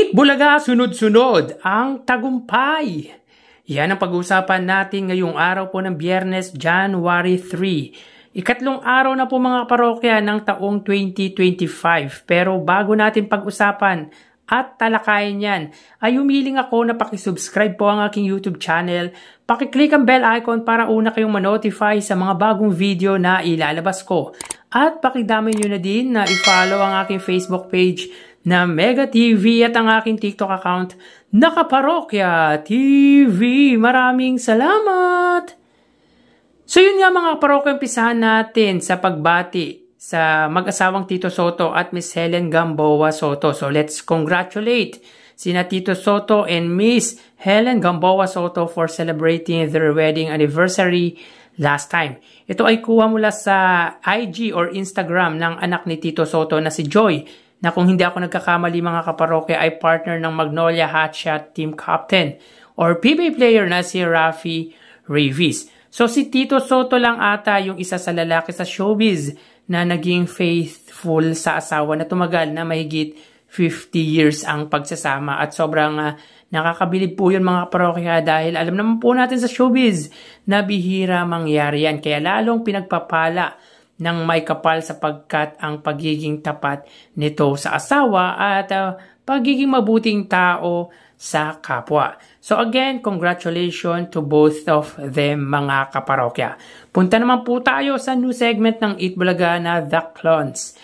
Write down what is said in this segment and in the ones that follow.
Eat Bulaga, sunod-sunod ang tagumpay. Yan ang pag-uusapan natin ngayong araw po ng Biyernes, January 3. Ikatlong araw na po mga parokya ng taong 2025. Pero bago natin pag-usapan at talakayin yan, ay humiling ako na pakisubscribe po ang aking YouTube channel. Pakiclick ang bell icon para una kayong manotify sa mga bagong video na ilalabas ko. At pakidamay nyo na din na i-follow ang aking Facebook page na Mega TV at ang aking TikTok account na Kaparokya TV. Maraming salamat! So yun nga mga parokya, umpisahan natin sa pagbati sa mag-asawang Tito Soto at Miss Helen Gamboa Soto. So let's congratulate sina Tito Soto and Miss Helen Gamboa Soto for celebrating their wedding anniversary last time. Ito ay kuha mula sa IG or Instagram ng anak ni Tito Soto na si Joy, na kung hindi ako nagkakamali mga kaparokya ay partner ng Magnolia Hotshot Team Captain or PBA player na si Rafi Reyes. So si Tito Soto lang ata yung isa sa lalaki sa showbiz na naging faithful sa asawa na tumagal na mahigit 50 years ang pagsasama, at sobrang nakakabilib po yun mga kaparokya dahil alam naman po natin sa showbiz na bihira mangyari yan, kaya lalong pinagpapala ng may kapal sapagkat ang pagiging tapat nito sa asawa at pagiging mabuting tao sa kapwa. So again, congratulations to both of them mga kaparokya. Punta naman po tayo sa new segment ng Eat Bulaga na The Clones.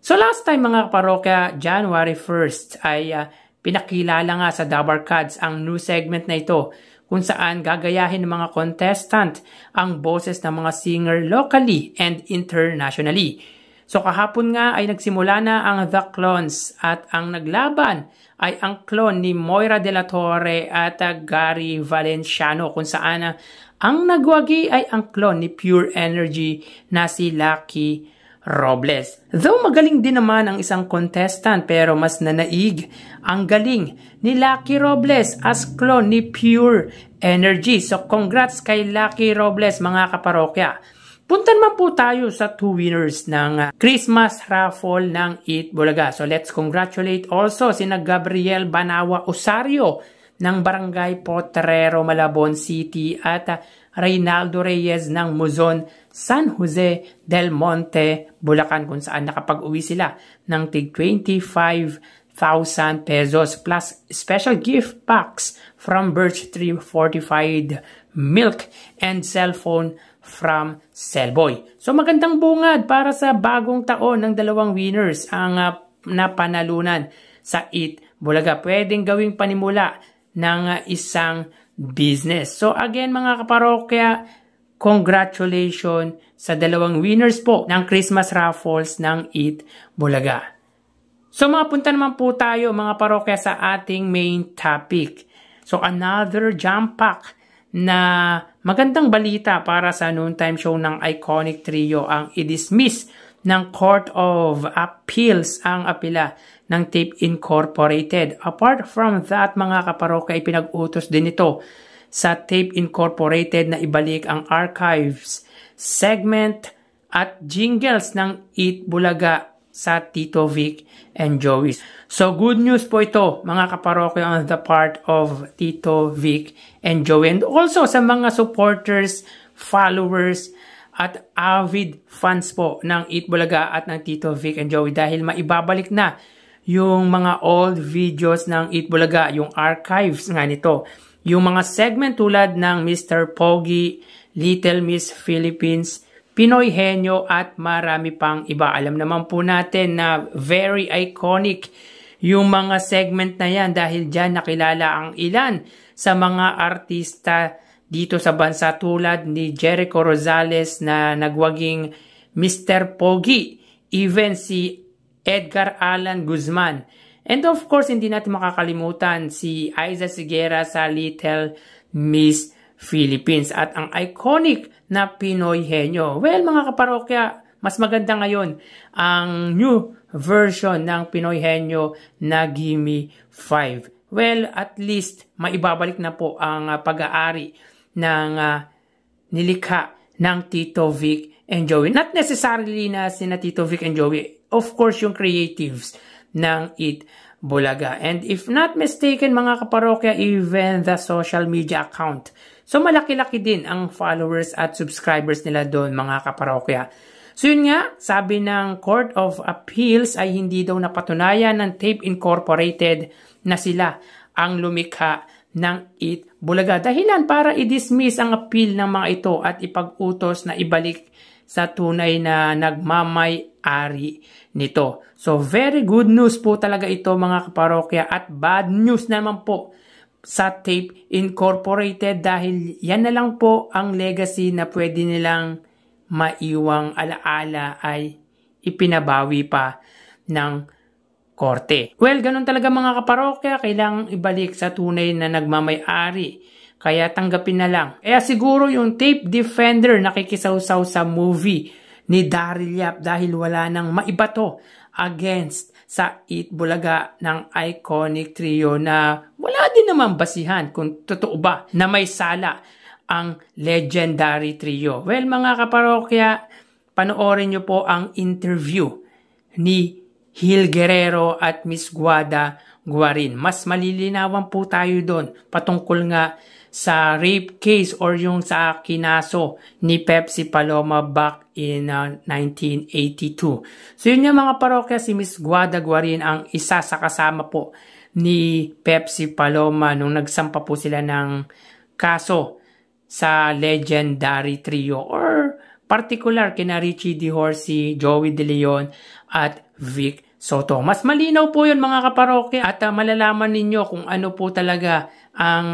So last time mga kaparokya, January 1st ay pinakilala nga sa Dabar Cards ang new segment na ito, kung saan gagayahin ng mga contestant ang boses ng mga singer locally and internationally. So kahapon nga ay nagsimula na ang The Clones at ang naglaban ay ang clone ni Moira De La Torre at Gary Valenciano, kung saan ang nagwagi ay ang clone ni Pure Energy na si Lucky Robles. Though magaling din naman ang isang contestant, pero mas nanaig ang galing ni Lucky Robles as clone ni Pure Energy. So congrats kay Lucky Robles mga kaparokya. Punta naman po tayo sa two winners ng Christmas raffle ng Eat Bulaga. So let's congratulate also sina Gabriel Banawa Osario ng Barangay Potrero, Malabon City at Reynaldo Reyes ng Muzon, San Jose del Monte, Bulacan, kung saan nakapag-uwi sila ng tig 25,000 pesos plus special gift packs from Birch Tree Fortified Milk and cellphone from Cellboy. So magandang bungad para sa bagong taon ng dalawang winners ang napanalunan sa Eat Bulaga. Pwedeng gawing panimula ng isang business. So again mga kaparokya, congratulations sa dalawang winners po ng Christmas raffles ng Eat Bulaga. So mapunta naman po tayo mga parokya sa ating main topic. So another jump pack na magandang balita para sa noontime show ng iconic trio ang i-dismiss ng Court of Appeals ang apela ng Tape Incorporated. Apart from that mga kaparokya, ay pinag-utos din ito sa Tape Incorporated na ibalik ang archives, segment at jingles ng Eat Bulaga sa Tito Vic and Joey. So good news po ito mga kaparokya on the part of Tito Vic and Joey, and also sa mga supporters, followers at avid fans po ng Eat Bulaga at ng Tito Vic and Joey, dahil maibabalik na yung mga old videos ng Eat Bulaga, yung archives nga nito. Yung mga segment tulad ng Mr. Pogi, Little Miss Philippines, Pinoy Henyo at marami pang iba. Alam naman po natin na very iconic yung mga segment na yan, dahil dyan nakilala ang ilan sa mga artista dito sa bansa tulad ni Jericho Rosales na nagwaging Mr. Pogi, even si Edgar Allan Guzman. And of course, hindi natin makakalimutan si Aiza Sigera sa Little Miss Philippines at ang iconic na Pinoy Henyo. Well, mga kaparokya, mas maganda ngayon ang new version ng Pinoy Henyo na Gimme 5. Well, at least maibabalik na po ang pag-aari ng nilikha ng Tito Vic and Joey. Not necessarily na sina Tito Vic and Joey. Of course, yung creatives ng Eat Bulaga. And if not mistaken mga kaparokya, even the social media account. So malaki-laki din ang followers at subscribers nila doon mga kaparokya. So yun nga, sabi ng Court of Appeals ay hindi daw napatunayan ng Tape Incorporated na sila ang lumikha ng Eat Bulaga. Dahilan para i-dismiss ang appeal ng mga ito at ipag-utos na ibalik sa tunay na nagmamay-ari nito. So very good news po talaga ito mga kaparokya at bad news naman po sa Tape Incorporated dahil yan na lang po ang legacy na pwede nilang maiwang alaala ay ipinabawi pa ng korte. Well, ganun talaga mga kaparokya, kailangang ibalik sa tunay na nagmamay-ari. Kaya tanggapin na lang. Kaya siguro yung tape defender nakikisawsaw sa movie ni Daryl Yap dahil wala nang maibato against sa Eat Bulaga ng iconic trio na wala din naman basihan kung totoo ba na may sala ang legendary trio. Well mga kaparokya, panoorin nyo po ang interview ni Hil Guerrero at Miss Guada Guarin. Mas malilinawan po tayo doon patungkol nga sa rape case or yung sa kinaso ni Pepsi Paloma back in 1982. So yun yung mga parokya, si Miss Guada Guarin ang isa sa kasama po ni Pepsi Paloma nung nagsampa po sila ng kaso sa legendary trio or particular kina Richie D. Horsey, Joey De Leon at Vic Soto. Mas malinaw po yun mga kaparokya at malalaman ninyo kung ano po talaga ang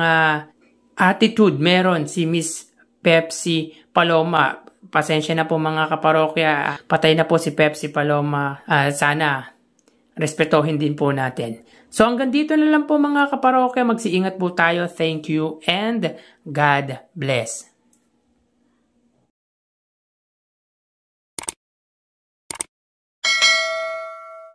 attitude meron si Miss Pepsi Paloma. Pasensya na po mga kaparokya, patay na po si Pepsi Paloma. Sana respetohin din po natin. So hanggang dito na lang po mga kaparokya, magsiingat po tayo. Thank you and God bless.